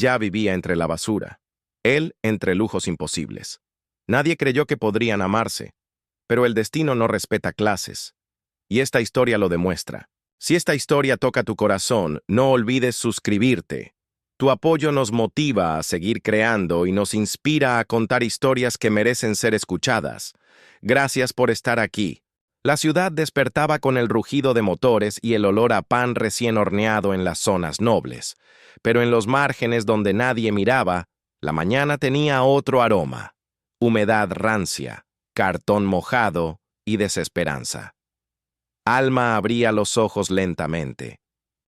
ya vivía entre la basura. Él entre lujos imposibles. Nadie creyó que podrían amarse, pero el destino no respeta clases. Y esta historia lo demuestra. Si esta historia toca tu corazón, no olvides suscribirte. Tu apoyo nos motiva a seguir creando y nos inspira a contar historias que merecen ser escuchadas. Gracias por estar aquí. La ciudad despertaba con el rugido de motores y el olor a pan recién horneado en las zonas nobles. Pero en los márgenes donde nadie miraba, la mañana tenía otro aroma. Humedad rancia, cartón mojado y desesperanza. Alma abría los ojos lentamente.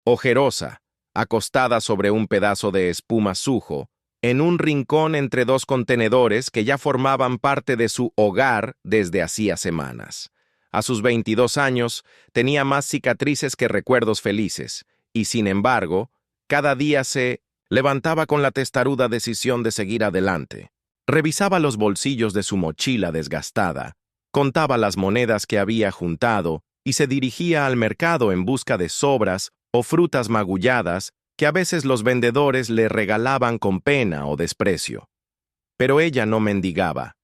Ojerosa, acostada sobre un pedazo de espuma sujo, en un rincón entre dos contenedores que ya formaban parte de su hogar desde hacía semanas. A sus 22 años, tenía más cicatrices que recuerdos felices, y sin embargo, cada día se levantaba con la testaruda decisión de seguir adelante. Revisaba los bolsillos de su mochila desgastada, contaba las monedas que había juntado y se dirigía al mercado en busca de sobras o frutas magulladas que a veces los vendedores le regalaban con pena o desprecio. Pero ella no mendigaba,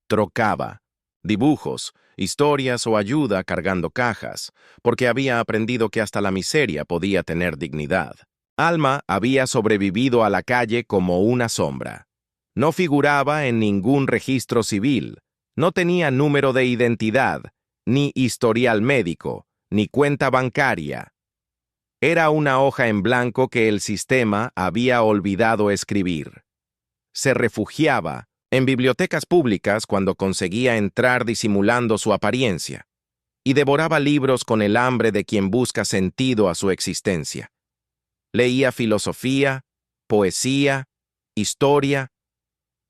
trocaba, dibujos, historias o ayuda cargando cajas, porque había aprendido que hasta la miseria podía tener dignidad. Alma había sobrevivido a la calle como una sombra. No figuraba en ningún registro civil, no tenía número de identidad, ni historial médico, ni cuenta bancaria. Era una hoja en blanco que el sistema había olvidado escribir. Se refugiaba en bibliotecas públicas cuando conseguía entrar disimulando su apariencia, y devoraba libros con el hambre de quien busca sentido a su existencia. Leía filosofía, poesía, historia,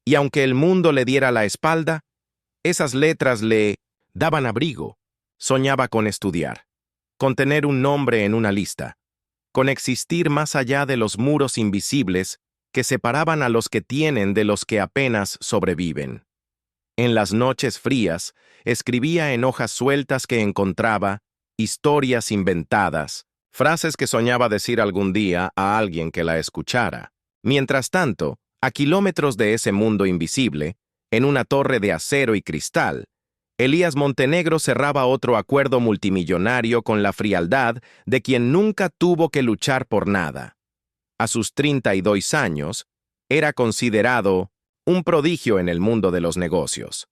y aunque el mundo le diera la espalda, esas letras le daban abrigo. Soñaba con estudiar, con tener un nombre en una lista, con existir más allá de los muros invisibles que separaban a los que tienen de los que apenas sobreviven. En las noches frías, escribía en hojas sueltas que encontraba, historias inventadas, frases que soñaba decir algún día a alguien que la escuchara. Mientras tanto, a kilómetros de ese mundo invisible, en una torre de acero y cristal, Elías Montenegro cerraba otro acuerdo multimillonario con la frialdad de quien nunca tuvo que luchar por nada. A sus 32 años, era considerado un prodigio en el mundo de los negocios.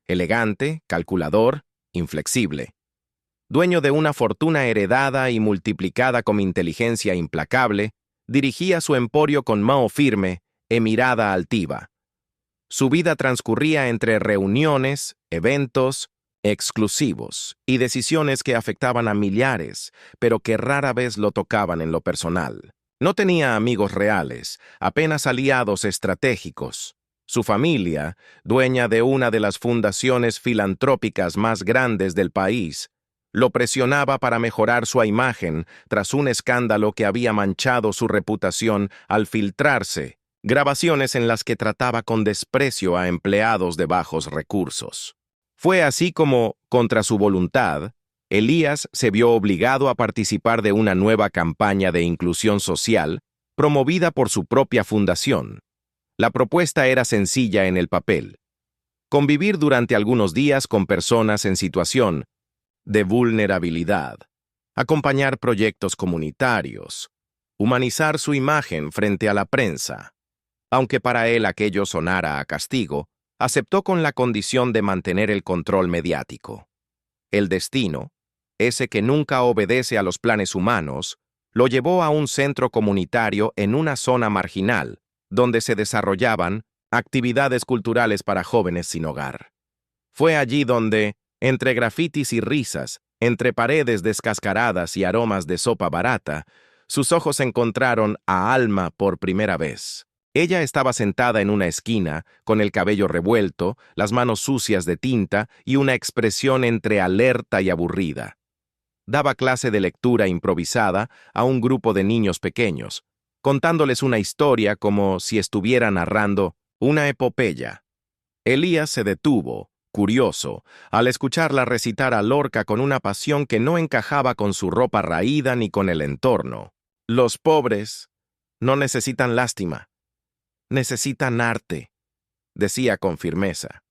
Elegante, calculador, inflexible. Dueño de una fortuna heredada y multiplicada con inteligencia implacable, dirigía su emporio con mano firme e mirada altiva. Su vida transcurría entre reuniones, eventos, exclusivos y decisiones que afectaban a millares, pero que rara vez lo tocaban en lo personal. No tenía amigos reales, apenas aliados estratégicos. Su familia, dueña de una de las fundaciones filantrópicas más grandes del país, lo presionaba para mejorar su imagen tras un escándalo que había manchado su reputación al filtrarse grabaciones en las que trataba con desprecio a empleados de bajos recursos. Fue así como, contra su voluntad, Elías se vio obligado a participar de una nueva campaña de inclusión social promovida por su propia fundación. La propuesta era sencilla en el papel: convivir durante algunos días con personas en situación de vulnerabilidad, acompañar proyectos comunitarios, humanizar su imagen frente a la prensa. Aunque para él aquello sonara a castigo, aceptó con la condición de mantener el control mediático. El destino, ese que nunca obedece a los planes humanos, lo llevó a un centro comunitario en una zona marginal, donde se desarrollaban actividades culturales para jóvenes sin hogar. Fue allí donde, entre grafitis y risas, entre paredes descascaradas y aromas de sopa barata, sus ojos encontraron a Alma por primera vez. Ella estaba sentada en una esquina, con el cabello revuelto, las manos sucias de tinta y una expresión entre alerta y aburrida. Daba clase de lectura improvisada a un grupo de niños pequeños, contándoles una historia como si estuviera narrando una epopeya. Elías se detuvo, curioso, al escucharla recitar a Lorca con una pasión que no encajaba con su ropa raída ni con el entorno. Los pobres no necesitan lástima, necesitan arte, decía con firmeza.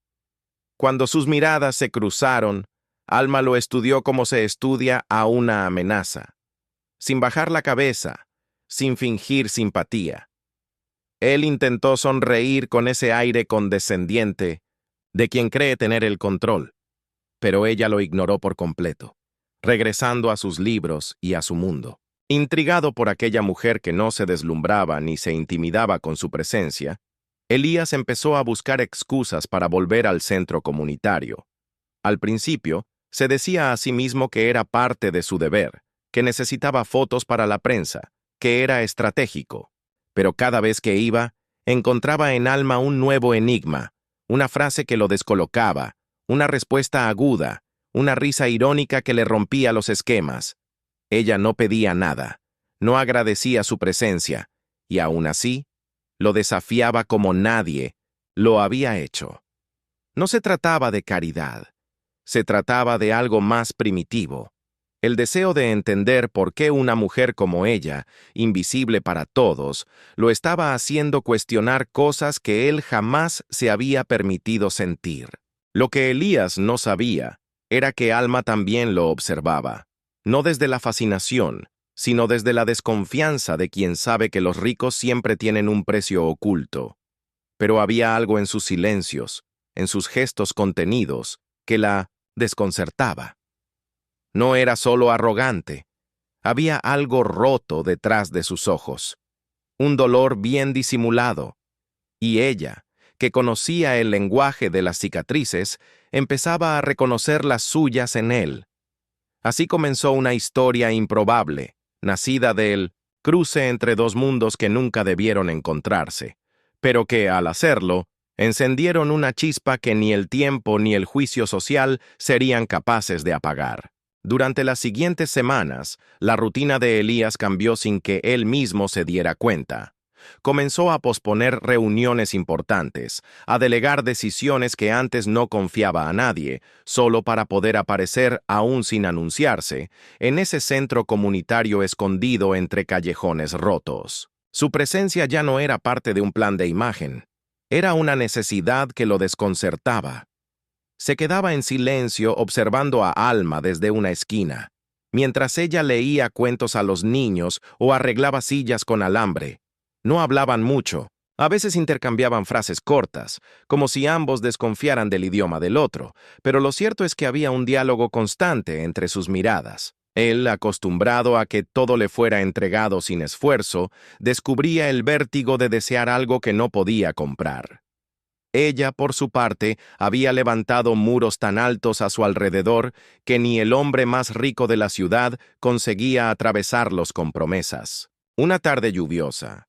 Cuando sus miradas se cruzaron, Alma lo estudió como se estudia a una amenaza, sin bajar la cabeza, sin fingir simpatía. Él intentó sonreír con ese aire condescendiente de quien cree tener el control, pero ella lo ignoró por completo, regresando a sus libros y a su mundo. Intrigado por aquella mujer que no se deslumbraba ni se intimidaba con su presencia, Elías empezó a buscar excusas para volver al centro comunitario. Al principio, se decía a sí mismo que era parte de su deber, que necesitaba fotos para la prensa, que era estratégico. Pero cada vez que iba, encontraba en Alma un nuevo enigma, una frase que lo descolocaba, una respuesta aguda, una risa irónica que le rompía los esquemas. Ella no pedía nada, no agradecía su presencia, y aún así, lo desafiaba como nadie lo había hecho. No se trataba de caridad, se trataba de algo más primitivo, el deseo de entender por qué una mujer como ella, invisible para todos, lo estaba haciendo cuestionar cosas que él jamás se había permitido sentir. Lo que Elías no sabía era que Alma también lo observaba, no desde la fascinación, sino desde la desconfianza de quien sabe que los ricos siempre tienen un precio oculto. Pero había algo en sus silencios, en sus gestos contenidos, que la desconcertaba. No era solo arrogante, había algo roto detrás de sus ojos, un dolor bien disimulado, y ella, que conocía el lenguaje de las cicatrices, empezaba a reconocer las suyas en él. Así comenzó una historia improbable, nacida del cruce entre dos mundos que nunca debieron encontrarse, pero que, al hacerlo, encendieron una chispa que ni el tiempo ni el juicio social serían capaces de apagar. Durante las siguientes semanas, la rutina de Elías cambió sin que él mismo se diera cuenta. Comenzó a posponer reuniones importantes, a delegar decisiones que antes no confiaba a nadie, solo para poder aparecer, aún sin anunciarse, en ese centro comunitario escondido entre callejones rotos. Su presencia ya no era parte de un plan de imagen, era una necesidad que lo desconcertaba. Se quedaba en silencio observando a Alma desde una esquina, mientras ella leía cuentos a los niños o arreglaba sillas con alambre. No hablaban mucho, a veces intercambiaban frases cortas, como si ambos desconfiaran del idioma del otro, pero lo cierto es que había un diálogo constante entre sus miradas. Él, acostumbrado a que todo le fuera entregado sin esfuerzo, descubría el vértigo de desear algo que no podía comprar. Ella, por su parte, había levantado muros tan altos a su alrededor que ni el hombre más rico de la ciudad conseguía atravesarlos con promesas. Una tarde lluviosa,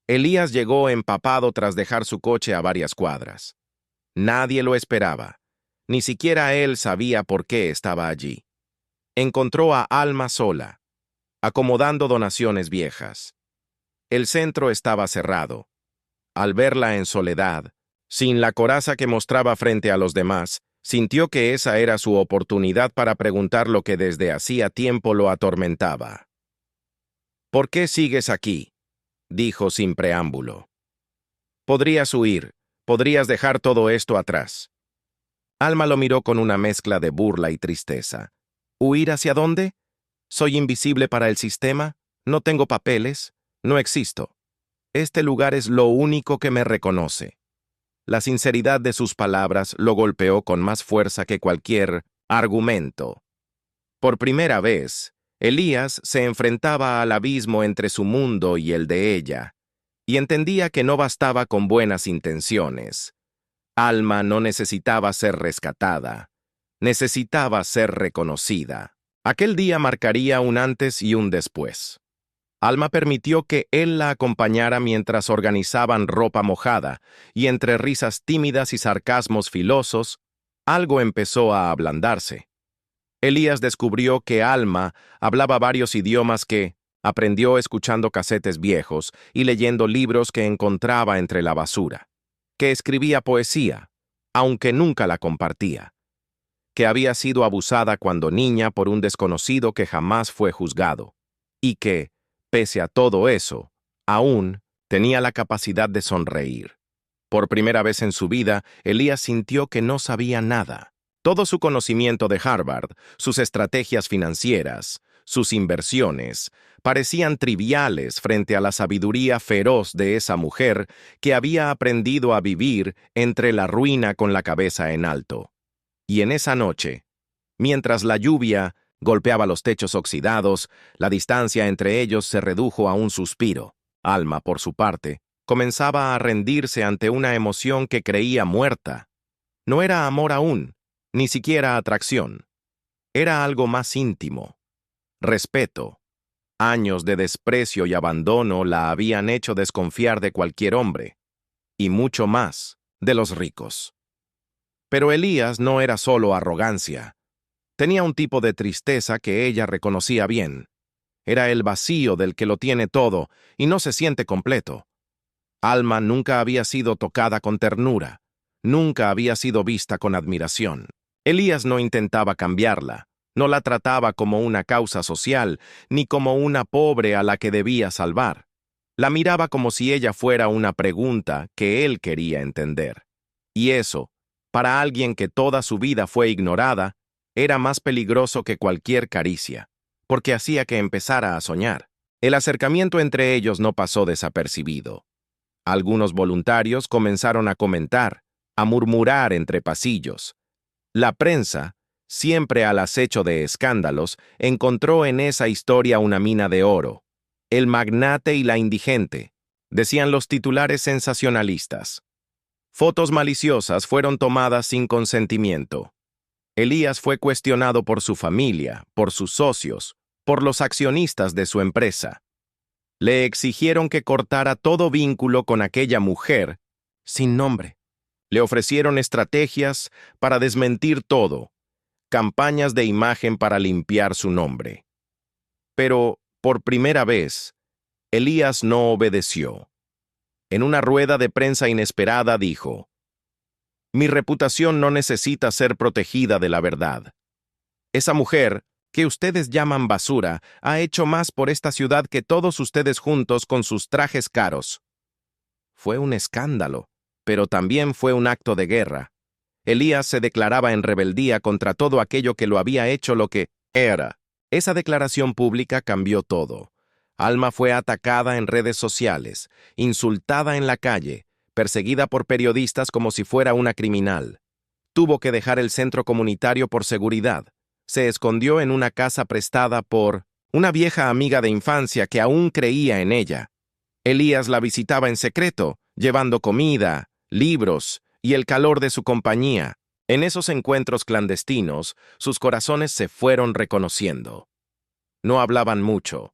Elías llegó empapado tras dejar su coche a varias cuadras. Nadie lo esperaba. Ni siquiera él sabía por qué estaba allí. Encontró a Alma sola, acomodando donaciones viejas. El centro estaba cerrado. Al verla en soledad, sin la coraza que mostraba frente a los demás, sintió que esa era su oportunidad para preguntar lo que desde hacía tiempo lo atormentaba. «¿Por qué sigues aquí?», dijo sin preámbulo. «Podrías huir, podrías dejar todo esto atrás». Alma lo miró con una mezcla de burla y tristeza. «¿Huir hacia dónde? ¿Soy invisible para el sistema? ¿No tengo papeles? No existo. Este lugar es lo único que me reconoce». La sinceridad de sus palabras lo golpeó con más fuerza que cualquier argumento. Por primera vez, Elías se enfrentaba al abismo entre su mundo y el de ella, y entendía que no bastaba con buenas intenciones. Alma no necesitaba ser rescatada, necesitaba ser reconocida. Aquel día marcaría un antes y un después. Alma permitió que él la acompañara mientras organizaban ropa mojada, y entre risas tímidas y sarcasmos filosos, algo empezó a ablandarse. Elías descubrió que Alma hablaba varios idiomas que aprendió escuchando casetes viejos y leyendo libros que encontraba entre la basura, que escribía poesía, aunque nunca la compartía, que había sido abusada cuando niña por un desconocido que jamás fue juzgado, y que, pese a todo eso, aún Tenía la capacidad de sonreír. Por primera vez en su vida, Elías sintió que no sabía nada. Todo su conocimiento de Harvard, sus estrategias financieras, sus inversiones, parecían triviales frente a la sabiduría feroz de esa mujer que había aprendido a vivir entre la ruina con la cabeza en alto. Y en esa noche, mientras la lluvia golpeaba los techos oxidados, la distancia entre ellos se redujo a un suspiro. Alma, por su parte, comenzaba a rendirse ante una emoción que creía muerta. No era amor aún, ni siquiera atracción. Era algo más íntimo. Respeto. Años de desprecio y abandono la habían hecho desconfiar de cualquier hombre, y mucho más de los ricos. Pero Elías no era solo arrogancia. Tenía un tipo de tristeza que ella reconocía bien. Era el vacío del que lo tiene todo y no se siente completo. Alma nunca había sido tocada con ternura, nunca había sido vista con admiración. Elías no intentaba cambiarla, no la trataba como una causa social, ni como una pobre a la que debía salvar. La miraba como si ella fuera una pregunta que él quería entender. Y eso, para alguien que toda su vida fue ignorada, era más peligroso que cualquier caricia, porque hacía que empezara a soñar. El acercamiento entre ellos no pasó desapercibido. Algunos voluntarios comenzaron a comentar, a murmurar entre pasillos. La prensa, siempre al acecho de escándalos, encontró en esa historia una mina de oro. El magnate y la indigente, decían los titulares sensacionalistas. Fotos maliciosas fueron tomadas sin consentimiento. Elías fue cuestionado por su familia, por sus socios, por los accionistas de su empresa. Le exigieron que cortara todo vínculo con aquella mujer sin nombre. Le ofrecieron estrategias para desmentir todo, campañas de imagen para limpiar su nombre. Pero, por primera vez, Elías no obedeció. En una rueda de prensa inesperada dijo: «Mi reputación no necesita ser protegida de la verdad. Esa mujer, que ustedes llaman basura, ha hecho más por esta ciudad que todos ustedes juntos con sus trajes caros». Fue un escándalo, pero también fue un acto de guerra. Elías se declaraba en rebeldía contra todo aquello que lo había hecho lo que era. Esa declaración pública cambió todo. Alma fue atacada en redes sociales, insultada en la calle, perseguida por periodistas como si fuera una criminal. Tuvo que dejar el centro comunitario por seguridad. Se escondió en una casa prestada por una vieja amiga de infancia que aún creía en ella. Elías la visitaba en secreto, llevando comida, libros y el calor de su compañía. En esos encuentros clandestinos, sus corazones se fueron reconociendo. No hablaban mucho.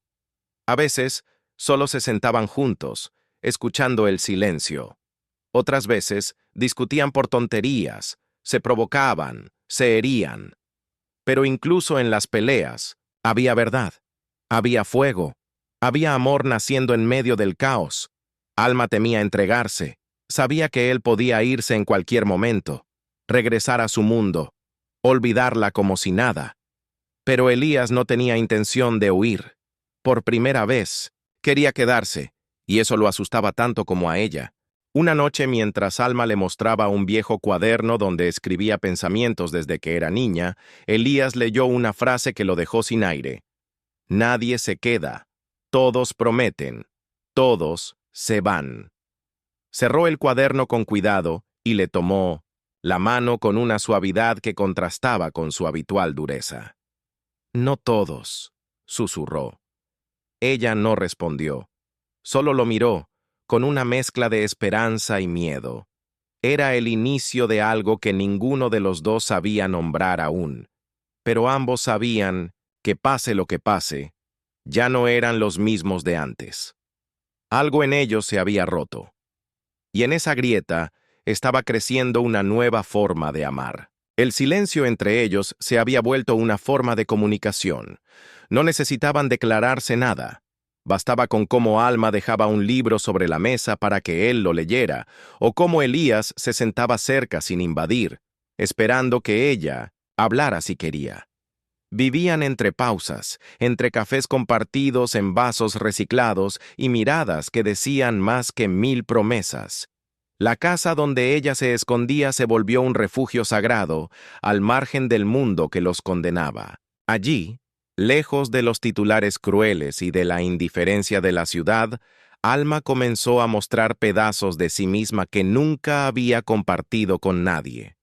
A veces, solo se sentaban juntos, escuchando el silencio. Otras veces, discutían por tonterías, se provocaban, se herían. Pero incluso en las peleas, había verdad, había fuego, había amor naciendo en medio del caos. Alma temía entregarse, sabía que él podía irse en cualquier momento, regresar a su mundo, olvidarla como si nada. Pero Elías no tenía intención de huir. Por primera vez, quería quedarse, y eso lo asustaba tanto como a ella. Una noche, mientras Alma le mostraba un viejo cuaderno donde escribía pensamientos desde que era niña, Elías leyó una frase que lo dejó sin aire. «Nadie se queda, todos prometen, todos se van». Cerró el cuaderno con cuidado y le tomó la mano con una suavidad que contrastaba con su habitual dureza. «No todos», susurró. Ella no respondió, solo lo miró, con una mezcla de esperanza y miedo. Era el inicio de algo que ninguno de los dos sabía nombrar aún, pero ambos sabían que pase lo que pase, ya no eran los mismos de antes. Algo en ellos se había roto, y en esa grieta estaba creciendo una nueva forma de amar. El silencio entre ellos se había vuelto una forma de comunicación. No necesitaban declararse nada. Bastaba con cómo Alma dejaba un libro sobre la mesa para que él lo leyera, o cómo Elías se sentaba cerca sin invadir, esperando que ella hablara si quería. Vivían entre pausas, entre cafés compartidos en vasos reciclados y miradas que decían más que 1000 promesas. La casa donde ella se escondía se volvió un refugio sagrado, al margen del mundo que los condenaba. Allí, lejos de los titulares crueles y de la indiferencia de la ciudad, Alma comenzó a mostrar pedazos de sí misma que nunca había compartido con nadie.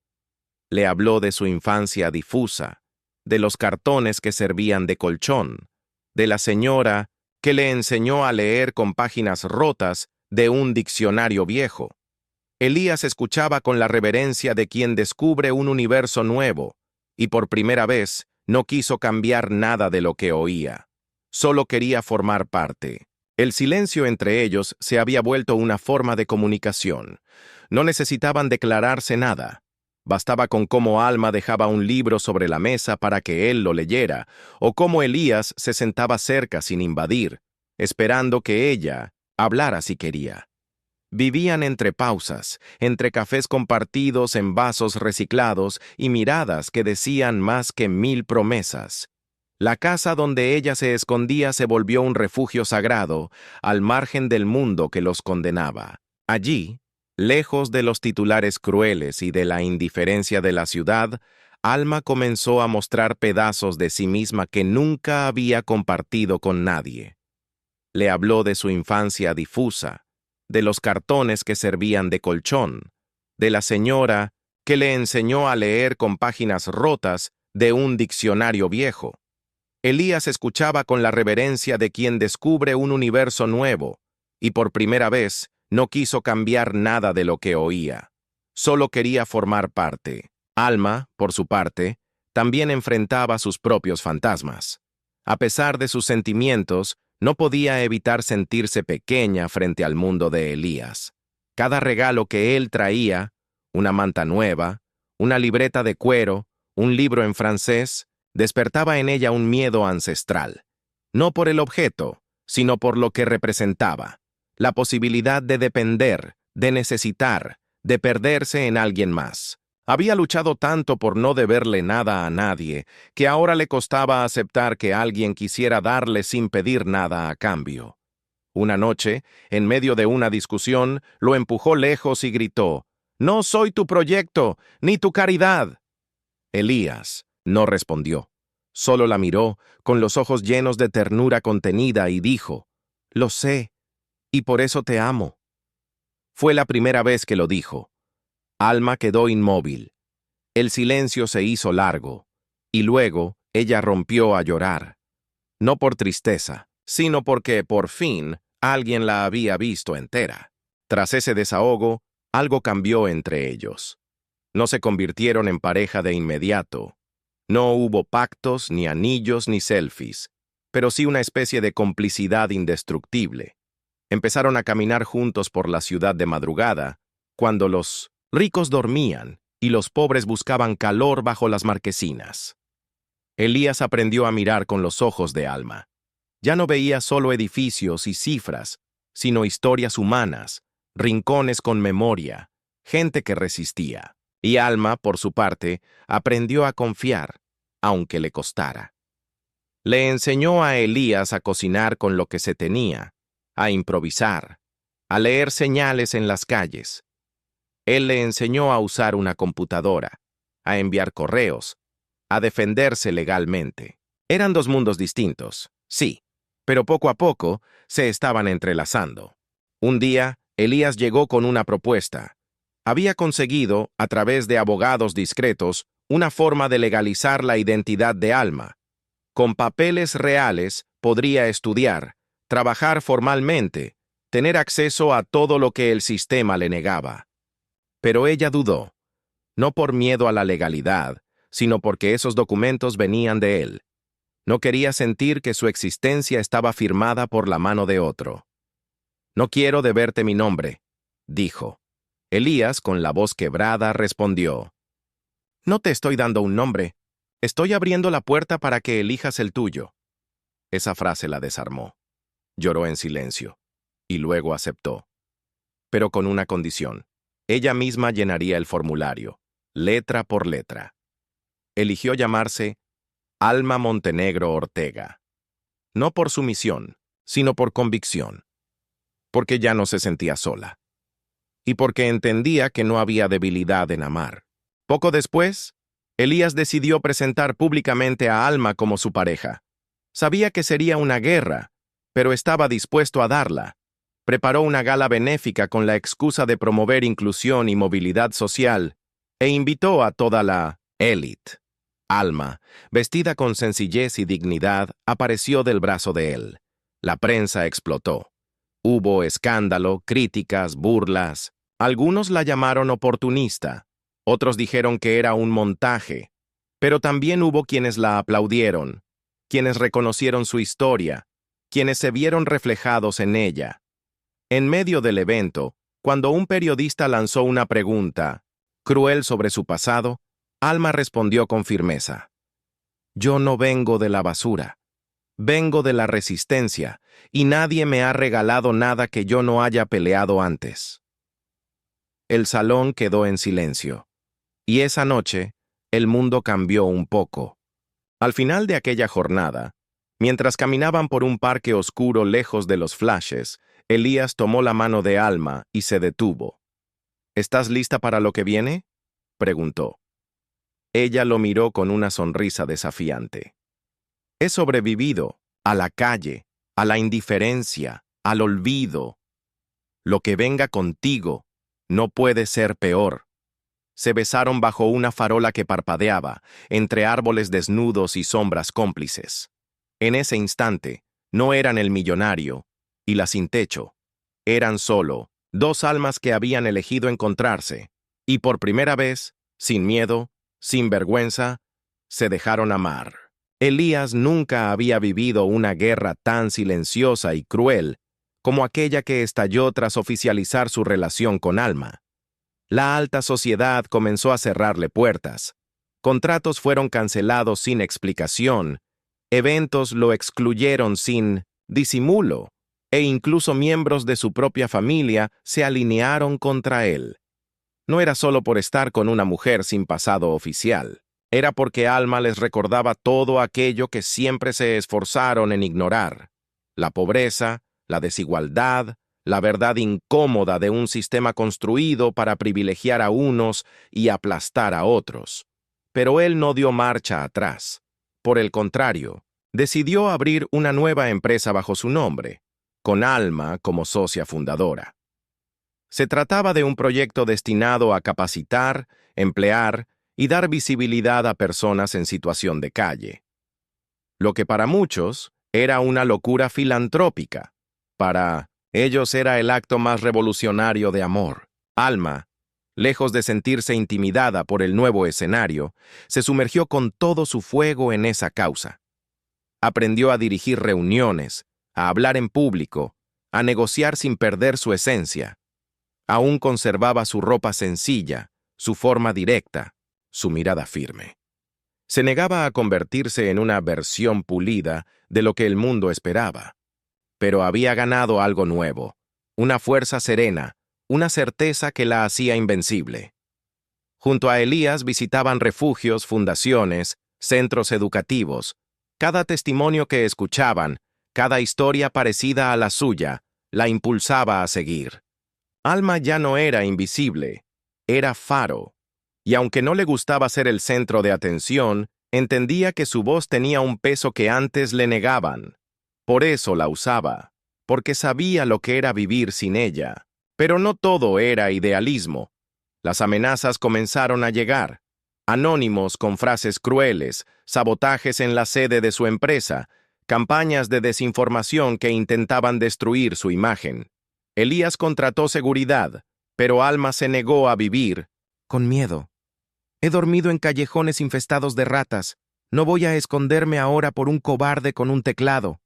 Le habló de su infancia difusa, de los cartones que servían de colchón, de la señora que le enseñó a leer con páginas rotas de un diccionario viejo. Elías escuchaba con la reverencia de quien descubre un universo nuevo, y por primera vez no quiso cambiar nada de lo que oía. Solo quería formar parte. El silencio entre ellos se había vuelto una forma de comunicación. No necesitaban declararse nada. Bastaba con cómo Alma dejaba un libro sobre la mesa para que él lo leyera, o cómo Elías se sentaba cerca sin invadir, esperando que ella hablara si quería. Vivían entre pausas, entre cafés compartidos en vasos reciclados y miradas que decían más que 1000 promesas. La casa donde ella se escondía se volvió un refugio sagrado, al margen del mundo que los condenaba. Allí, lejos de los titulares crueles y de la indiferencia de la ciudad, Alma comenzó a mostrar pedazos de sí misma que nunca había compartido con nadie. Le habló de su infancia difusa, de los cartones que servían de colchón, de la señora que le enseñó a leer con páginas rotas de un diccionario viejo. Elías escuchaba con la reverencia de quien descubre un universo nuevo, y por primera vez no quiso cambiar nada de lo que oía. Solo quería formar parte. Alma, por su parte, también enfrentaba sus propios fantasmas. A pesar de sus sentimientos, no podía evitar sentirse pequeña frente al mundo de Elías. Cada regalo que él traía, una manta nueva, una libreta de cuero, un libro en francés, despertaba en ella un miedo ancestral. No por el objeto, sino por lo que representaba. La posibilidad de depender, de necesitar, de perderse en alguien más. Había luchado tanto por no deberle nada a nadie, que ahora le costaba aceptar que alguien quisiera darle sin pedir nada a cambio. Una noche, en medio de una discusión, lo empujó lejos y gritó: «No soy tu proyecto, ni tu caridad». Elías no respondió. Solo la miró, con los ojos llenos de ternura contenida, y dijo: «Lo sé, y por eso te amo». Fue la primera vez que lo dijo. Alma quedó inmóvil. El silencio se hizo largo, y luego ella rompió a llorar. No por tristeza, sino porque, por fin, alguien la había visto entera. Tras ese desahogo, algo cambió entre ellos. No se convirtieron en pareja de inmediato. No hubo pactos, ni anillos, ni selfies, pero sí una especie de complicidad indestructible. Empezaron a caminar juntos por la ciudad de madrugada, cuando los ricos dormían y los pobres buscaban calor bajo las marquesinas. Elías aprendió a mirar con los ojos de Alma. Ya no veía solo edificios y cifras, sino historias humanas, rincones con memoria, gente que resistía. Y Alma, por su parte, aprendió a confiar, aunque le costara. Le enseñó a Elías a cocinar con lo que se tenía, a improvisar, a leer señales en las calles. Él le enseñó a usar una computadora, a enviar correos, a defenderse legalmente. Eran dos mundos distintos, sí, pero poco a poco se estaban entrelazando. Un día, Elías llegó con una propuesta. Había conseguido, a través de abogados discretos, una forma de legalizar la identidad de Alma. Con papeles reales podría estudiar, trabajar formalmente, tener acceso a todo lo que el sistema le negaba. Pero ella dudó, no por miedo a la legalidad, sino porque esos documentos venían de él. No quería sentir que su existencia estaba firmada por la mano de otro. «No quiero deberte mi nombre», dijo. Elías, con la voz quebrada, respondió: «No te estoy dando un nombre. Estoy abriendo la puerta para que elijas el tuyo». Esa frase la desarmó. Lloró en silencio, y luego aceptó. Pero con una condición. Ella misma llenaría el formulario, letra por letra. Eligió llamarse Alma Montenegro Ortega. No por sumisión, sino por convicción. Porque ya no se sentía sola. Y porque entendía que no había debilidad en amar. Poco después, Elías decidió presentar públicamente a Alma como su pareja. Sabía que sería una guerra, pero estaba dispuesto a darla. Preparó una gala benéfica con la excusa de promover inclusión y movilidad social, e invitó a toda la élite. Alma, vestida con sencillez y dignidad, apareció del brazo de él. La prensa explotó. Hubo escándalo, críticas, burlas. Algunos la llamaron oportunista, otros dijeron que era un montaje, pero también hubo quienes la aplaudieron, quienes reconocieron su historia, quienes se vieron reflejados en ella. En medio del evento, cuando un periodista lanzó una pregunta cruel sobre su pasado, Alma respondió con firmeza: «Yo no vengo de la basura, vengo de la resistencia, y nadie me ha regalado nada que yo no haya peleado antes». El salón quedó en silencio, y esa noche, el mundo cambió un poco. Al final de aquella jornada, mientras caminaban por un parque oscuro lejos de los flashes, Elías tomó la mano de Alma y se detuvo. «¿Estás lista para lo que viene?», preguntó. Ella lo miró con una sonrisa desafiante. «He sobrevivido a la calle, a la indiferencia, al olvido. Lo que venga contigo no puede ser peor». Se besaron bajo una farola que parpadeaba, entre árboles desnudos y sombras cómplices. En ese instante, no eran el millonario y la sin techo. Eran solo dos almas que habían elegido encontrarse, y por primera vez, sin miedo, sin vergüenza, se dejaron amar. Elías nunca había vivido una guerra tan silenciosa y cruel como aquella que estalló tras oficializar su relación con Alma. La alta sociedad comenzó a cerrarle puertas. Contratos fueron cancelados sin explicación, eventos lo excluyeron sin disimulo, e incluso miembros de su propia familia se alinearon contra él. No era solo por estar con una mujer sin pasado oficial, era porque Alma les recordaba todo aquello que siempre se esforzaron en ignorar: la pobreza, la desigualdad, la verdad incómoda de un sistema construido para privilegiar a unos y aplastar a otros. Pero él no dio marcha atrás. Por el contrario, decidió abrir una nueva empresa bajo su nombre, con Alma como socia fundadora. Se trataba de un proyecto destinado a capacitar, emplear y dar visibilidad a personas en situación de calle. Lo que para muchos era una locura filantrópica, para ellos era el acto más revolucionario de amor. Alma, lejos de sentirse intimidada por el nuevo escenario, se sumergió con todo su fuego en esa causa. Aprendió a dirigir reuniones, a hablar en público, a negociar sin perder su esencia. Aún conservaba su ropa sencilla, su forma directa, su mirada firme. Se negaba a convertirse en una versión pulida de lo que el mundo esperaba. Pero había ganado algo nuevo, una fuerza serena, una certeza que la hacía invencible. Junto a Elías visitaban refugios, fundaciones, centros educativos. Cada testimonio que escuchaban, cada historia parecida a la suya, la impulsaba a seguir. Alma ya no era invisible, era faro. Y aunque no le gustaba ser el centro de atención, entendía que su voz tenía un peso que antes le negaban. Por eso la usaba, porque sabía lo que era vivir sin ella. Pero no todo era idealismo. Las amenazas comenzaron a llegar. Anónimos con frases crueles, sabotajes en la sede de su empresa, campañas de desinformación que intentaban destruir su imagen. Elías contrató seguridad, pero Alma se negó a vivir con miedo. «He dormido en callejones infestados de ratas. No voy a esconderme ahora por un cobarde con un teclado».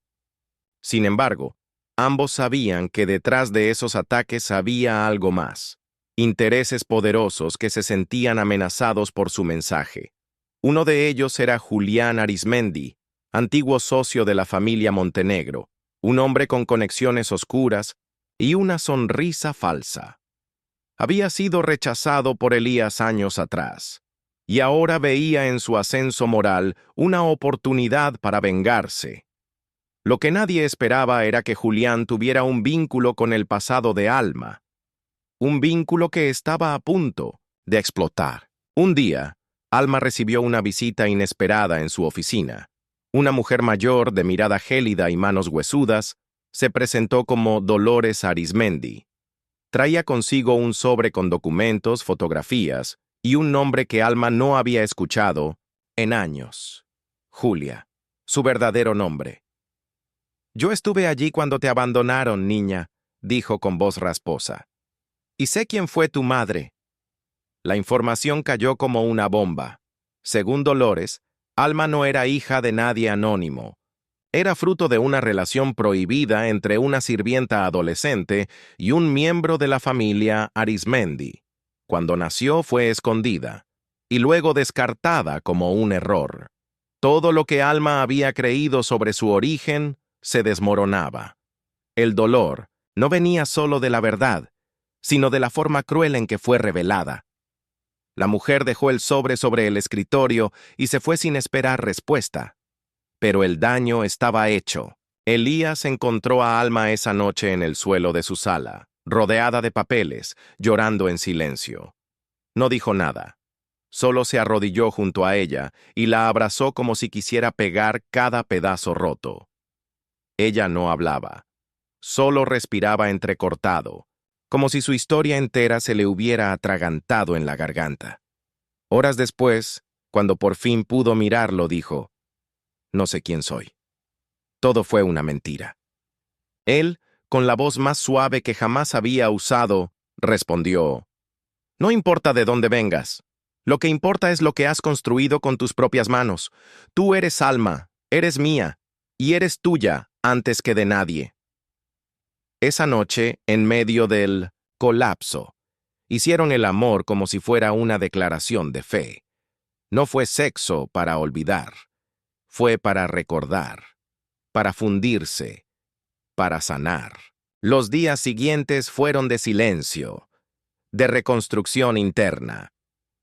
Sin embargo, ambos sabían que detrás de esos ataques había algo más. Intereses poderosos que se sentían amenazados por su mensaje. Uno de ellos era Julián Arizmendi, antiguo socio de la familia Montenegro, un hombre con conexiones oscuras y una sonrisa falsa. Había sido rechazado por Elías años atrás, y ahora veía en su ascenso moral una oportunidad para vengarse. Lo que nadie esperaba era que Julián tuviera un vínculo con el pasado de Alma, un vínculo que estaba a punto de explotar. Un día, Alma recibió una visita inesperada en su oficina. Una mujer mayor, de mirada gélida y manos huesudas, se presentó como Dolores Arizmendi. Traía consigo un sobre con documentos, fotografías y un nombre que Alma no había escuchado en años. Julia, su verdadero nombre. «Yo estuve allí cuando te abandonaron, niña», dijo con voz rasposa. «Y sé quién fue tu madre». La información cayó como una bomba. Según Dolores, Alma no era hija de nadie anónimo. Era fruto de una relación prohibida entre una sirvienta adolescente y un miembro de la familia Arizmendi. Cuando nació fue escondida, y luego descartada como un error. Todo lo que Alma había creído sobre su origen se desmoronaba. El dolor no venía solo de la verdad, sino de la forma cruel en que fue revelada. La mujer dejó el sobre el escritorio y se fue sin esperar respuesta. Pero el daño estaba hecho. Elías encontró a Alma esa noche en el suelo de su sala, rodeada de papeles, llorando en silencio. No dijo nada. Solo se arrodilló junto a ella y la abrazó como si quisiera pegar cada pedazo roto. Ella no hablaba. Solo respiraba entrecortado, como si su historia entera se le hubiera atragantado en la garganta. Horas después, cuando por fin pudo mirarlo, dijo: «No sé quién soy. Todo fue una mentira». Él, con la voz más suave que jamás había usado, respondió: «No importa de dónde vengas. Lo que importa es lo que has construido con tus propias manos. Tú eres Alma, eres mía, y eres tuya antes que de nadie». Esa noche, en medio del colapso, hicieron el amor como si fuera una declaración de fe. No fue sexo para olvidar. Fue para recordar, para fundirse, para sanar. Los días siguientes fueron de silencio, de reconstrucción interna.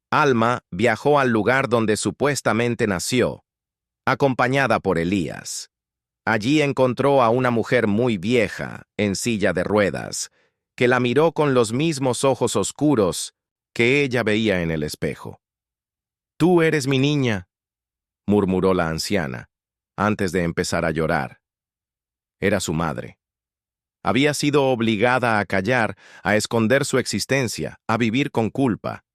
Alma viajó al lugar donde supuestamente nació, acompañada por Elías. Allí encontró a una mujer muy vieja, en silla de ruedas, que la miró con los mismos ojos oscuros que ella veía en el espejo. «Tú eres mi niña», murmuró la anciana, antes de empezar a llorar. Era su madre. Había sido obligada a callar, a esconder su existencia, a vivir con culpa.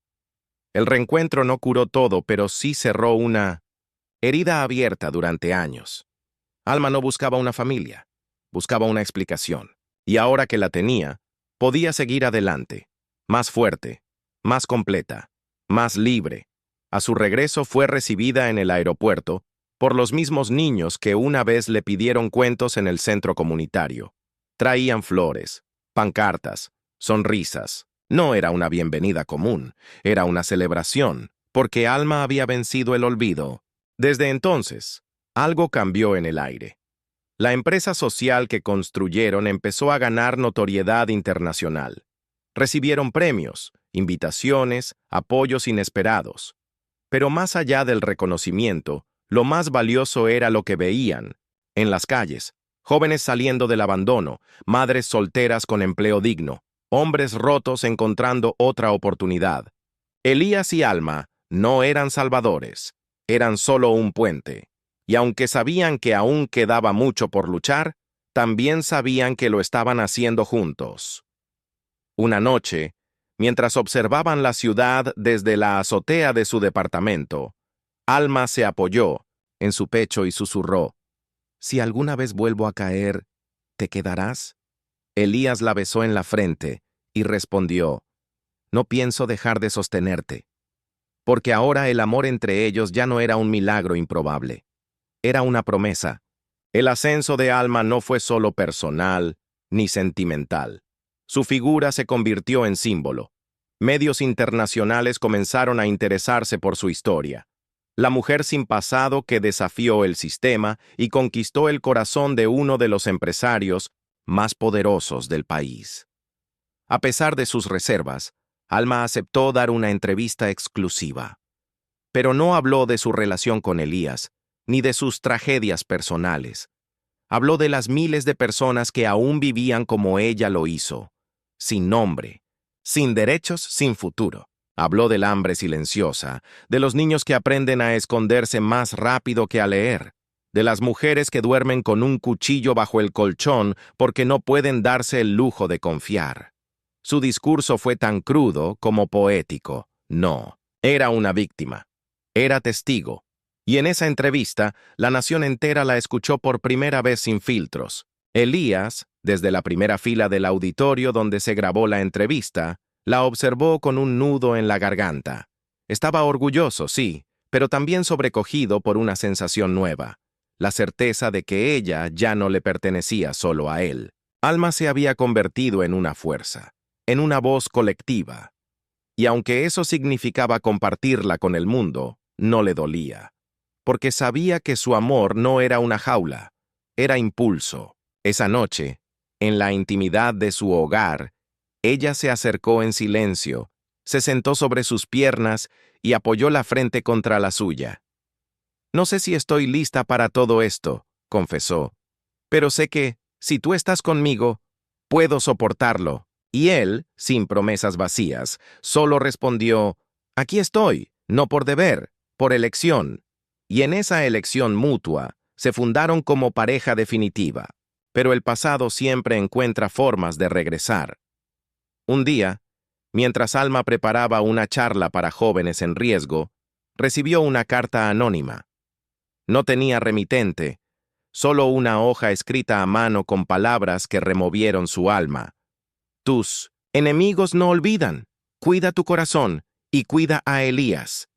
El reencuentro no curó todo, pero sí cerró una herida abierta durante años. Alma no buscaba una familia, buscaba una explicación. Y ahora que la tenía, podía seguir adelante, más fuerte, más completa, más libre. A su regreso fue recibida en el aeropuerto por los mismos niños que una vez le pidieron cuentos en el centro comunitario. Traían flores, pancartas, sonrisas. No era una bienvenida común, era una celebración, porque Alma había vencido el olvido. Desde entonces, algo cambió en el aire. La empresa social que construyeron empezó a ganar notoriedad internacional. Recibieron premios, invitaciones, apoyos inesperados. Pero más allá del reconocimiento, lo más valioso era lo que veían. En las calles, jóvenes saliendo del abandono, madres solteras con empleo digno, hombres rotos encontrando otra oportunidad. Elías y Alma no eran salvadores, eran solo un puente. Y aunque sabían que aún quedaba mucho por luchar, también sabían que lo estaban haciendo juntos. Una noche, mientras observaban la ciudad desde la azotea de su departamento, Alma se apoyó en su pecho y susurró: «Si alguna vez vuelvo a caer, ¿te quedarás?». Elías la besó en la frente y respondió: «No pienso dejar de sostenerte». Porque ahora el amor entre ellos ya no era un milagro improbable. Era una promesa. El ascenso de Alma no fue solo personal ni sentimental. Su figura se convirtió en símbolo. Medios internacionales comenzaron a interesarse por su historia. La mujer sin pasado que desafió el sistema y conquistó el corazón de uno de los empresarios más poderosos del país. A pesar de sus reservas, Alma aceptó dar una entrevista exclusiva. Pero no habló de su relación con Elías, ni de sus tragedias personales. Habló de las miles de personas que aún vivían como ella lo hizo, sin nombre, sin derechos, sin futuro. Habló del hambre silenciosa, de los niños que aprenden a esconderse más rápido que a leer, de las mujeres que duermen con un cuchillo bajo el colchón porque no pueden darse el lujo de confiar. Su discurso fue tan crudo como poético. No, era una víctima. Era testigo. Y en esa entrevista, la nación entera la escuchó por primera vez sin filtros. Elías, desde la primera fila del auditorio donde se grabó la entrevista, la observó con un nudo en la garganta. Estaba orgulloso, sí, pero también sobrecogido por una sensación nueva, la certeza de que ella ya no le pertenecía solo a él. Alma se había convertido en una fuerza, en una voz colectiva. Y aunque eso significaba compartirla con el mundo, no le dolía, porque sabía que su amor no era una jaula, era impulso. Esa noche, en la intimidad de su hogar, ella se acercó en silencio, se sentó sobre sus piernas y apoyó la frente contra la suya. «No sé si estoy lista para todo esto», confesó, «pero sé que, si tú estás conmigo, puedo soportarlo». Y él, sin promesas vacías, solo respondió, «Aquí estoy, no por deber, por elección». Y en esa elección mutua, se fundaron como pareja definitiva. Pero el pasado siempre encuentra formas de regresar. Un día, mientras Alma preparaba una charla para jóvenes en riesgo, recibió una carta anónima. No tenía remitente, solo una hoja escrita a mano con palabras que removieron su alma. «Tus enemigos no olvidan. Cuida tu corazón y cuida a Elías».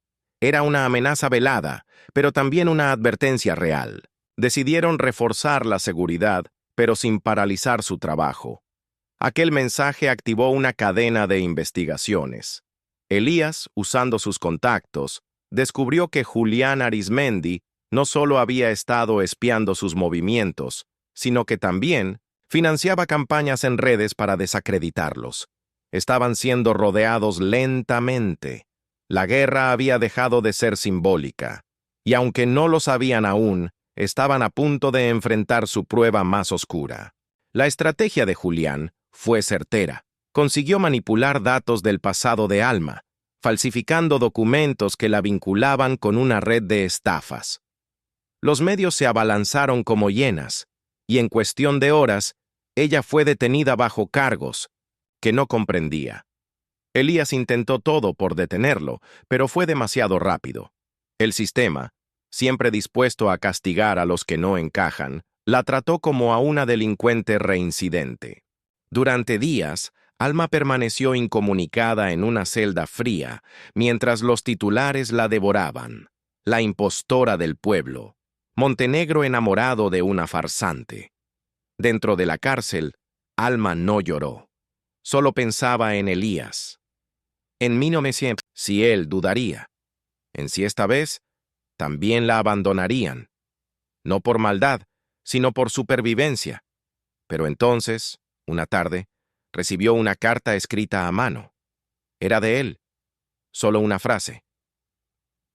Era una amenaza velada, pero también una advertencia real. Decidieron reforzar la seguridad, pero sin paralizar su trabajo. Aquel mensaje activó una cadena de investigaciones. Elías, usando sus contactos, descubrió que Julián Arizmendi no solo había estado espiando sus movimientos, sino que también financiaba campañas en redes para desacreditarlos. Estaban siendo rodeados lentamente. La guerra había dejado de ser simbólica, y aunque no lo sabían aún, estaban a punto de enfrentar su prueba más oscura. La estrategia de Julián fue certera. Consiguió manipular datos del pasado de Alma, falsificando documentos que la vinculaban con una red de estafas. Los medios se abalanzaron como hienas, y en cuestión de horas, ella fue detenida bajo cargos que no comprendía. Elías intentó todo por detenerlo, pero fue demasiado rápido. El sistema, siempre dispuesto a castigar a los que no encajan, la trató como a una delincuente reincidente. Durante días, Alma permaneció incomunicada en una celda fría, mientras los titulares la devoraban. La impostora del pueblo. Montenegro enamorado de una farsante. Dentro de la cárcel, Alma no lloró. Solo pensaba en Elías. En mí no me siento si él dudaría. En si esta vez también la abandonarían. No por maldad, sino por supervivencia. Pero entonces, una tarde, recibió una carta escrita a mano. Era de él. Solo una frase.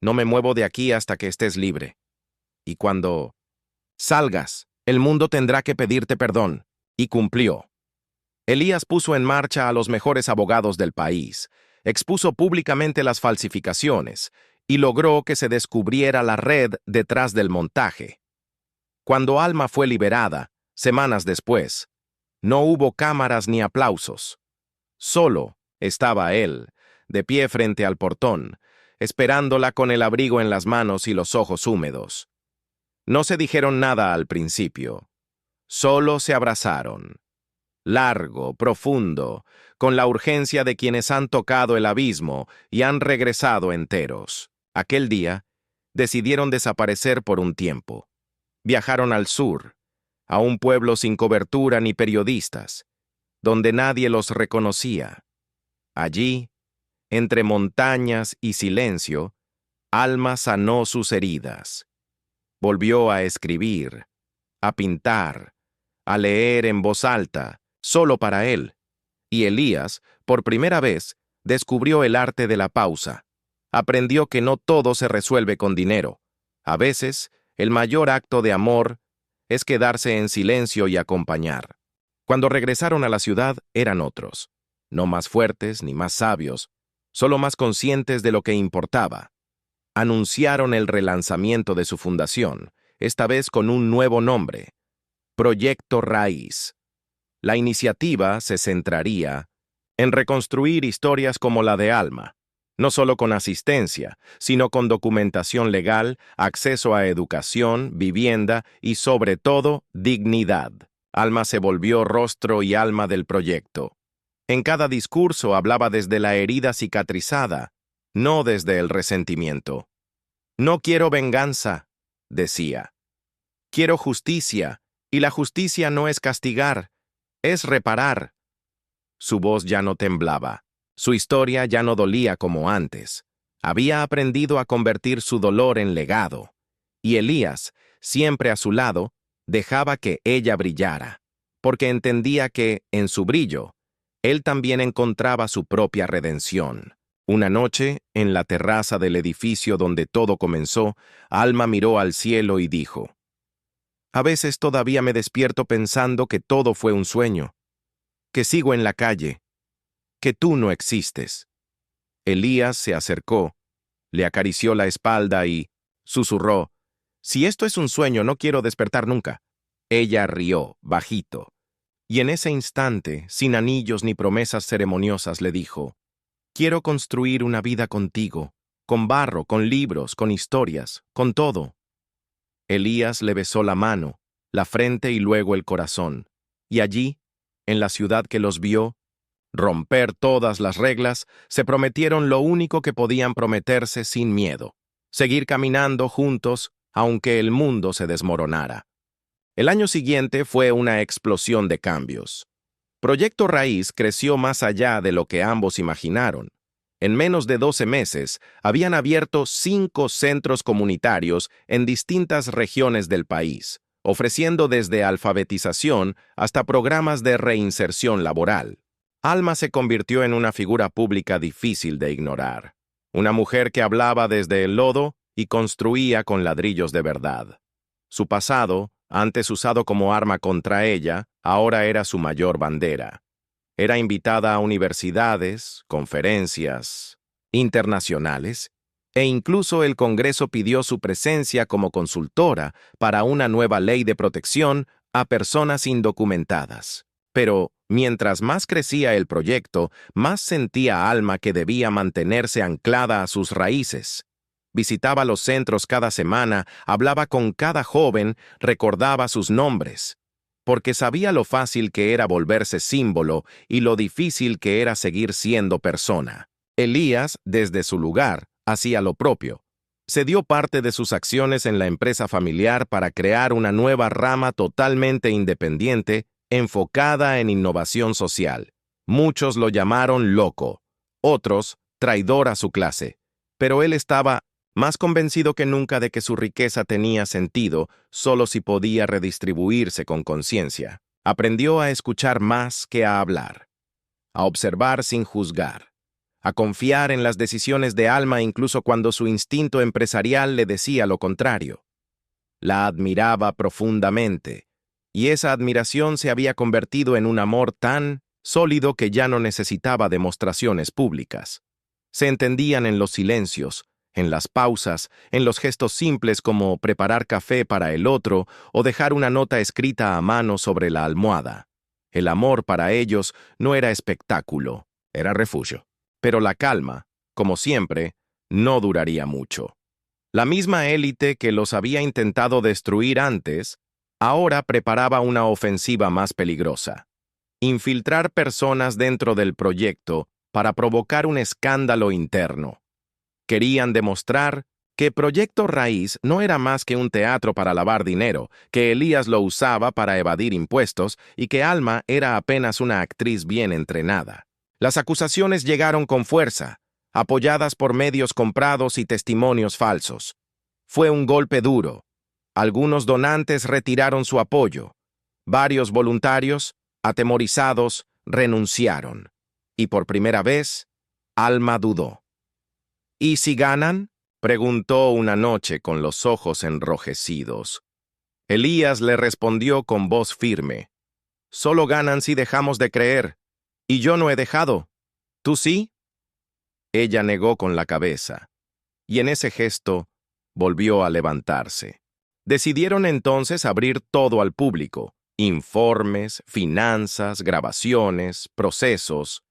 «No me muevo de aquí hasta que estés libre. Y cuando salgas, el mundo tendrá que pedirte perdón». Y cumplió. Elías puso en marcha a los mejores abogados del país, expuso públicamente las falsificaciones y logró que se descubriera la red detrás del montaje. Cuando Alma fue liberada, semanas después, no hubo cámaras ni aplausos. Solo estaba él, de pie frente al portón, esperándola con el abrigo en las manos y los ojos húmedos. No se dijeron nada al principio. Solo se abrazaron. Largo, profundo, con la urgencia de quienes han tocado el abismo y han regresado enteros. Aquel día, decidieron desaparecer por un tiempo. Viajaron al sur, a un pueblo sin cobertura ni periodistas, donde nadie los reconocía. Allí, entre montañas y silencio, Alma sanó sus heridas. Volvió a escribir, a pintar, a leer en voz alta, solo para él. Y Elías, por primera vez, descubrió el arte de la pausa. Aprendió que no todo se resuelve con dinero. A veces, el mayor acto de amor es quedarse en silencio y acompañar. Cuando regresaron a la ciudad, eran otros. No más fuertes ni más sabios, solo más conscientes de lo que importaba. Anunciaron el relanzamiento de su fundación, esta vez con un nuevo nombre: Proyecto Raíz. La iniciativa se centraría en reconstruir historias como la de Alma, no solo con asistencia, sino con documentación legal, acceso a educación, vivienda y, sobre todo, dignidad. Alma se volvió rostro y alma del proyecto. En cada discurso hablaba desde la herida cicatrizada, no desde el resentimiento. No quiero venganza, decía. Quiero justicia, y la justicia no es castigar, es reparar. Su voz ya no temblaba. Su historia ya no dolía como antes. Había aprendido a convertir su dolor en legado. Y Elías, siempre a su lado, dejaba que ella brillara, porque entendía que, en su brillo, él también encontraba su propia redención. Una noche, en la terraza del edificio donde todo comenzó, Alma miró al cielo y dijo: «A veces todavía me despierto pensando que todo fue un sueño, que sigo en la calle, que tú no existes». Elías se acercó, le acarició la espalda y susurró: «Si esto es un sueño, no quiero despertar nunca». Ella rió, bajito, y en ese instante, sin anillos ni promesas ceremoniosas, le dijo: «Quiero construir una vida contigo, con barro, con libros, con historias, con todo». Elías le besó la mano, la frente y luego el corazón, y allí, en la ciudad que los vio, romper todas las reglas, se prometieron lo único que podían prometerse sin miedo: seguir caminando juntos, aunque el mundo se desmoronara. El año siguiente fue una explosión de cambios. Proyecto Raíz creció más allá de lo que ambos imaginaron. En menos de 12 meses, habían abierto 5 centros comunitarios en distintas regiones del país, ofreciendo desde alfabetización hasta programas de reinserción laboral. Alma se convirtió en una figura pública difícil de ignorar. Una mujer que hablaba desde el lodo y construía con ladrillos de verdad. Su pasado, antes usado como arma contra ella, ahora era su mayor bandera. Era invitada a universidades, conferencias internacionales, e incluso el Congreso pidió su presencia como consultora para una nueva ley de protección a personas indocumentadas. Pero, mientras más crecía el proyecto, más sentía Alma que debía mantenerse anclada a sus raíces. Visitaba los centros cada semana, hablaba con cada joven, recordaba sus nombres, porque sabía lo fácil que era volverse símbolo y lo difícil que era seguir siendo persona. Elías, desde su lugar, hacía lo propio. Cedió parte de sus acciones en la empresa familiar para crear una nueva rama totalmente independiente, enfocada en innovación social. Muchos lo llamaron loco, otros traidor a su clase, pero él estaba más convencido que nunca de que su riqueza tenía sentido solo si podía redistribuirse con conciencia. Aprendió a escuchar más que a hablar, a observar sin juzgar, a confiar en las decisiones de Alma incluso cuando su instinto empresarial le decía lo contrario. La admiraba profundamente, y esa admiración se había convertido en un amor tan sólido que ya no necesitaba demostraciones públicas. Se entendían en los silencios, en las pausas, en los gestos simples como preparar café para el otro o dejar una nota escrita a mano sobre la almohada. El amor para ellos no era espectáculo, era refugio. Pero la calma, como siempre, no duraría mucho. La misma élite que los había intentado destruir antes, ahora preparaba una ofensiva más peligrosa: infiltrar personas dentro del proyecto para provocar un escándalo interno. Querían demostrar que Proyecto Raíz no era más que un teatro para lavar dinero, que Elías lo usaba para evadir impuestos y que Alma era apenas una actriz bien entrenada. Las acusaciones llegaron con fuerza, apoyadas por medios comprados y testimonios falsos. Fue un golpe duro. Algunos donantes retiraron su apoyo. Varios voluntarios, atemorizados, renunciaron. Y por primera vez, Alma dudó. ¿Y si ganan? Preguntó una noche con los ojos enrojecidos. Elías le respondió con voz firme. Solo ganan si dejamos de creer. Y yo no he dejado. ¿Tú sí? Ella negó con la cabeza. Y en ese gesto volvió a levantarse. Decidieron entonces abrir todo al público. Informes, finanzas, grabaciones, procesos.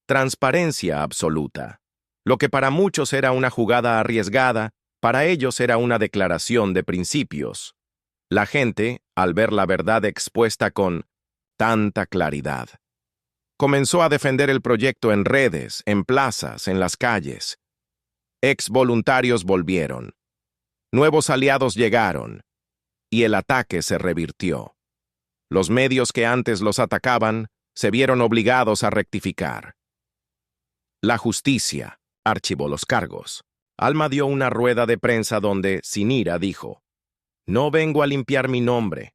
Transparencia absoluta. Lo que para muchos era una jugada arriesgada, para ellos era una declaración de principios. La gente, al ver la verdad expuesta con tanta claridad, comenzó a defender el proyecto en redes, en plazas, en las calles. Ex voluntarios volvieron. Nuevos aliados llegaron. Y el ataque se revirtió. Los medios que antes los atacaban se vieron obligados a rectificar. La justicia archivó los cargos. Alma dio una rueda de prensa donde, sin ira, dijo: «No vengo a limpiar mi nombre.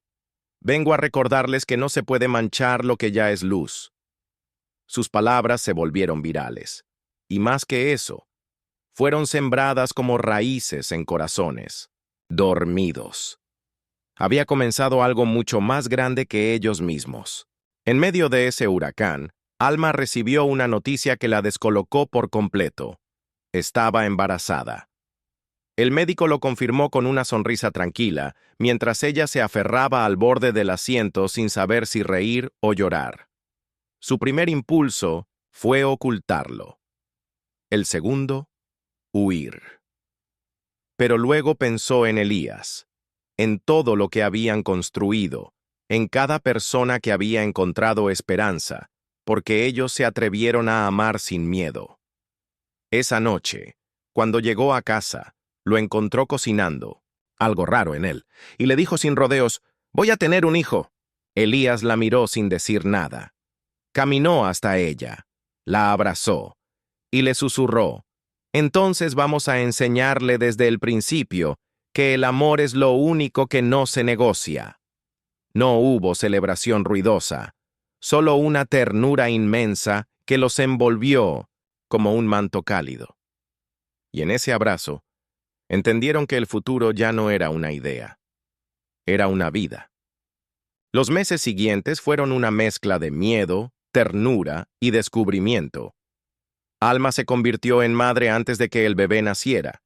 Vengo a recordarles que no se puede manchar lo que ya es luz». Sus palabras se volvieron virales. Y más que eso, fueron sembradas como raíces en corazones, dormidos. Había comenzado algo mucho más grande que ellos mismos. En medio de ese huracán, Alma recibió una noticia que la descolocó por completo. Estaba embarazada. El médico lo confirmó con una sonrisa tranquila, mientras ella se aferraba al borde del asiento sin saber si reír o llorar. Su primer impulso fue ocultarlo. El segundo, huir. Pero luego pensó en Elías, en todo lo que habían construido, en cada persona que había encontrado esperanza, porque ellos se atrevieron a amar sin miedo. Esa noche, cuando llegó a casa, lo encontró cocinando, algo raro en él, y le dijo sin rodeos: «Voy a tener un hijo». Elías la miró sin decir nada. Caminó hasta ella, la abrazó, y le susurró: «Entonces vamos a enseñarle desde el principio que el amor es lo único que no se negocia». No hubo celebración ruidosa, solo una ternura inmensa que los envolvió como un manto cálido. Y en ese abrazo, entendieron que el futuro ya no era una idea, era una vida. Los meses siguientes fueron una mezcla de miedo, ternura y descubrimiento. Alma se convirtió en madre antes de que el bebé naciera.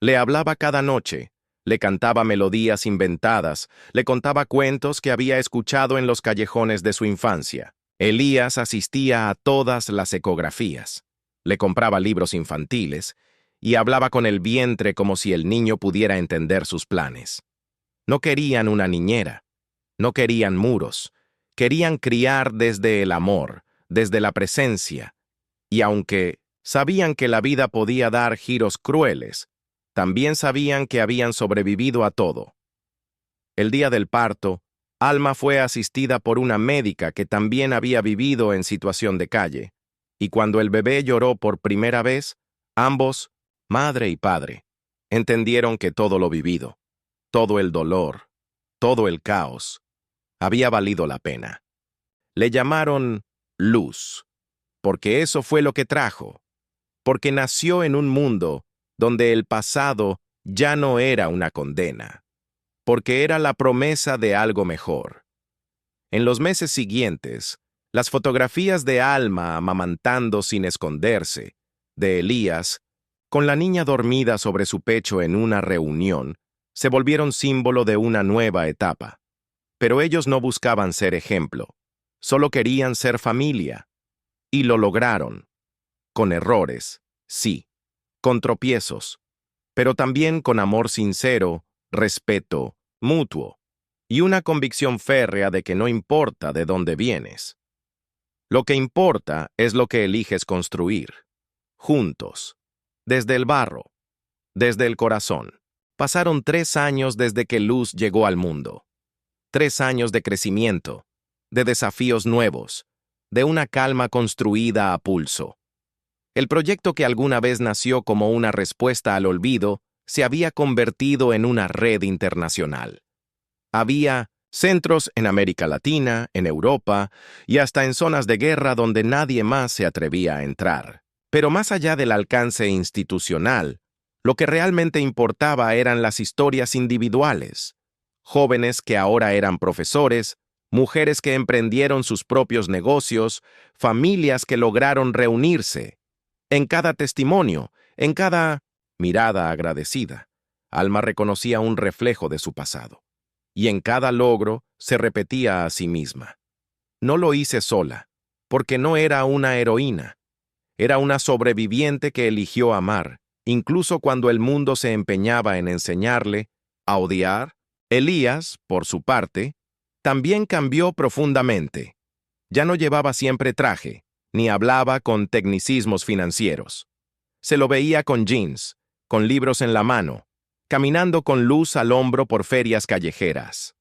Le hablaba cada noche, le cantaba melodías inventadas, le contaba cuentos que había escuchado en los callejones de su infancia. Elías asistía a todas las ecografías, le compraba libros infantiles y hablaba con el vientre como si el niño pudiera entender sus planes. No querían una niñera, no querían muros, querían criar desde el amor, desde la presencia, y aunque sabían que la vida podía dar giros crueles, también sabían que habían sobrevivido a todo. El día del parto, Alma fue asistida por una médica que también había vivido en situación de calle, y cuando el bebé lloró por primera vez, ambos, madre y padre, entendieron que todo lo vivido, todo el dolor, todo el caos, había valido la pena. Le llamaron Luz, porque eso fue lo que trajo, porque nació en un mundo donde el pasado ya no era una condena, porque era la promesa de algo mejor. En los meses siguientes, las fotografías de Alma amamantando sin esconderse, de Elías, con la niña dormida sobre su pecho en una reunión, se volvieron símbolo de una nueva etapa. Pero ellos no buscaban ser ejemplo, solo querían ser familia. Y lo lograron. Con errores, sí, con tropiezos, pero también con amor sincero, respeto mutuo y una convicción férrea de que no importa de dónde vienes. Lo que importa es lo que eliges construir, juntos, desde el barro, desde el corazón. Pasaron 3 años desde que Luz llegó al mundo. 3 años de crecimiento, de desafíos nuevos, de una calma construida a pulso. El proyecto que alguna vez nació como una respuesta al olvido se había convertido en una red internacional. Había centros en América Latina, en Europa y hasta en zonas de guerra donde nadie más se atrevía a entrar. Pero más allá del alcance institucional, lo que realmente importaba eran las historias individuales. Jóvenes que ahora eran profesores, mujeres que emprendieron sus propios negocios, familias que lograron reunirse. En cada testimonio, en cada mirada agradecida, Alma reconocía un reflejo de su pasado. Y en cada logro se repetía a sí misma: no lo hice sola, porque no era una heroína. Era una sobreviviente que eligió amar, incluso cuando el mundo se empeñaba en enseñarle a odiar. Elías, por su parte, también cambió profundamente. Ya no llevaba siempre traje, ni hablaba con tecnicismos financieros. Se lo veía con jeans, con libros en la mano, caminando con luz al hombro por ferias callejeras.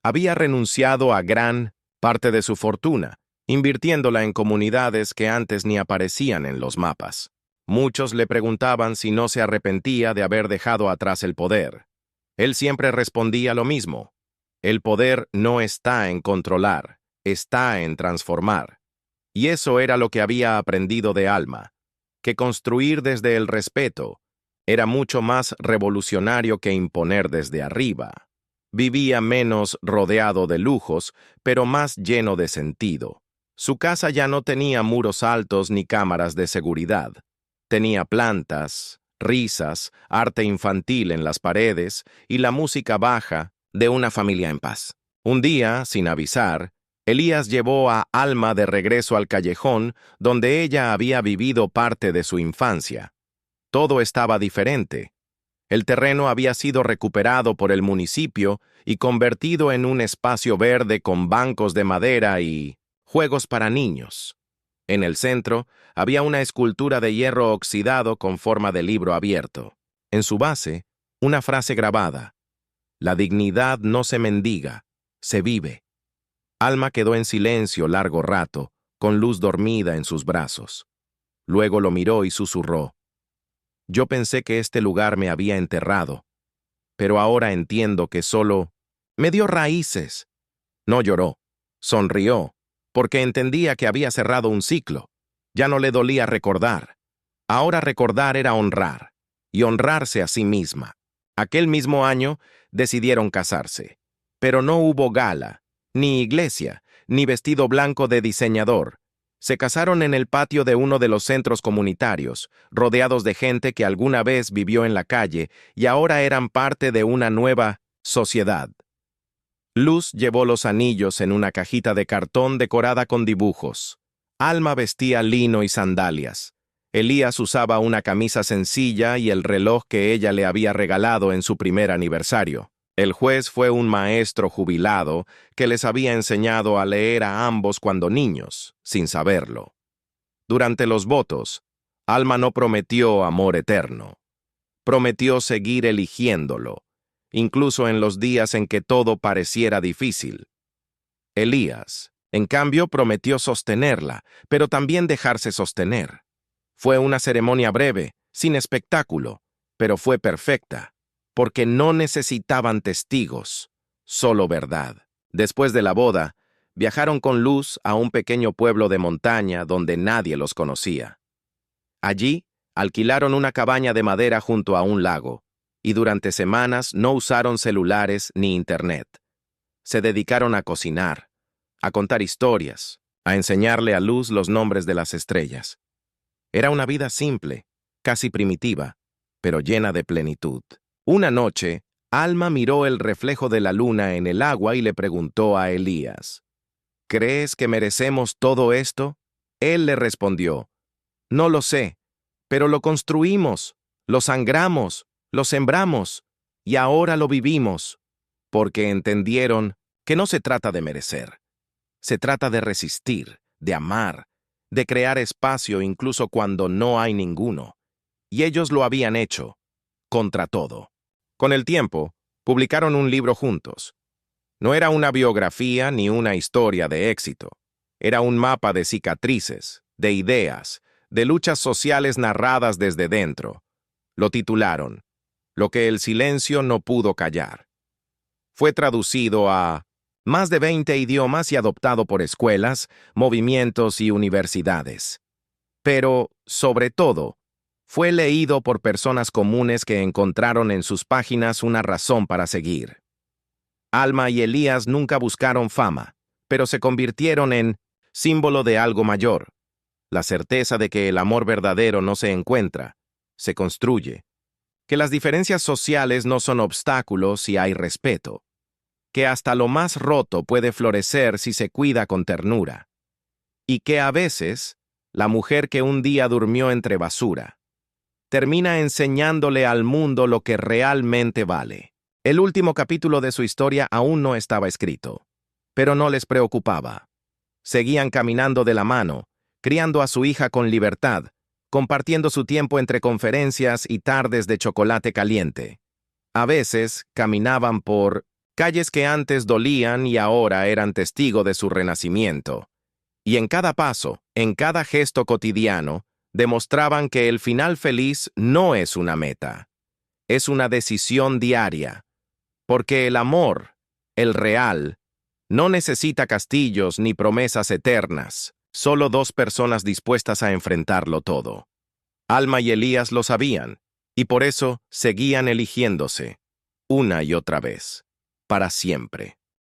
Había renunciado a gran parte de su fortuna, invirtiéndola en comunidades que antes ni aparecían en los mapas. Muchos le preguntaban si no se arrepentía de haber dejado atrás el poder. Él siempre respondía lo mismo: el poder no está en controlar, está en transformar. Y eso era lo que había aprendido de Alma, que construir desde el respeto era mucho más revolucionario que imponer desde arriba. Vivía menos rodeado de lujos, pero más lleno de sentido. Su casa ya no tenía muros altos ni cámaras de seguridad. Tenía plantas, risas, arte infantil en las paredes y la música baja de una familia en paz. Un día, sin avisar, Elías llevó a Alma de regreso al callejón donde ella había vivido parte de su infancia. Todo estaba diferente. El terreno había sido recuperado por el municipio y convertido en un espacio verde con bancos de madera y juegos para niños. En el centro había una escultura de hierro oxidado con forma de libro abierto. En su base, una frase grabada: la dignidad no se mendiga, se vive. Alma quedó en silencio largo rato, con Luz dormida en sus brazos. Luego lo miró y susurró: yo pensé que este lugar me había enterrado, pero ahora entiendo que solo me dio raíces. No lloró, sonrió, porque entendía que había cerrado un ciclo. Ya no le dolía recordar. Ahora recordar era honrar, y honrarse a sí misma. Aquel mismo año decidieron casarse, pero no hubo gala, ni iglesia, ni vestido blanco de diseñador. Se casaron en el patio de uno de los centros comunitarios, rodeados de gente que alguna vez vivió en la calle y ahora eran parte de una nueva sociedad. Luz llevó los anillos en una cajita de cartón decorada con dibujos. Alma vestía lino y sandalias. Elías usaba una camisa sencilla y el reloj que ella le había regalado en su primer aniversario. El juez fue un maestro jubilado que les había enseñado a leer a ambos cuando niños, sin saberlo. Durante los votos, Alma no prometió amor eterno. Prometió seguir eligiéndolo, incluso en los días en que todo pareciera difícil. Elías, en cambio, prometió sostenerla, pero también dejarse sostener. Fue una ceremonia breve, sin espectáculo, pero fue perfecta, porque no necesitaban testigos, solo verdad. Después de la boda, viajaron con Luz a un pequeño pueblo de montaña donde nadie los conocía. Allí, alquilaron una cabaña de madera junto a un lago, y durante semanas no usaron celulares ni internet. Se dedicaron a cocinar, a contar historias, a enseñarle a Luz los nombres de las estrellas. Era una vida simple, casi primitiva, pero llena de plenitud. Una noche, Alma miró el reflejo de la luna en el agua y le preguntó a Elías: ¿crees que merecemos todo esto? Él le respondió: no lo sé, pero lo construimos, lo sangramos, lo sembramos, y ahora lo vivimos, porque entendieron que no se trata de merecer. Se trata de resistir, de amar, de crear espacio incluso cuando no hay ninguno. Y ellos lo habían hecho, contra todo. Con el tiempo, publicaron un libro juntos. No era una biografía ni una historia de éxito. Era un mapa de cicatrices, de ideas, de luchas sociales narradas desde dentro. Lo titularon Lo que el silencio no pudo callar. Fue traducido a más de 20 idiomas y adoptado por escuelas, movimientos y universidades. Pero, sobre todo, fue leído por personas comunes que encontraron en sus páginas una razón para seguir. Alma y Elías nunca buscaron fama, pero se convirtieron en símbolo de algo mayor, la certeza de que el amor verdadero no se encuentra, se construye, que las diferencias sociales no son obstáculos si hay respeto, que hasta lo más roto puede florecer si se cuida con ternura, y que a veces, la mujer que un día durmió entre basura, termina enseñándole al mundo lo que realmente vale. El último capítulo de su historia aún no estaba escrito, pero no les preocupaba. Seguían caminando de la mano, criando a su hija con libertad, compartiendo su tiempo entre conferencias y tardes de chocolate caliente. A veces caminaban por calles que antes dolían y ahora eran testigo de su renacimiento. Y en cada paso, en cada gesto cotidiano, demostraban que el final feliz no es una meta, es una decisión diaria, porque el amor, el real, no necesita castillos ni promesas eternas, solo dos personas dispuestas a enfrentarlo todo. Alma y Elías lo sabían, y por eso seguían eligiéndose, una y otra vez, para siempre.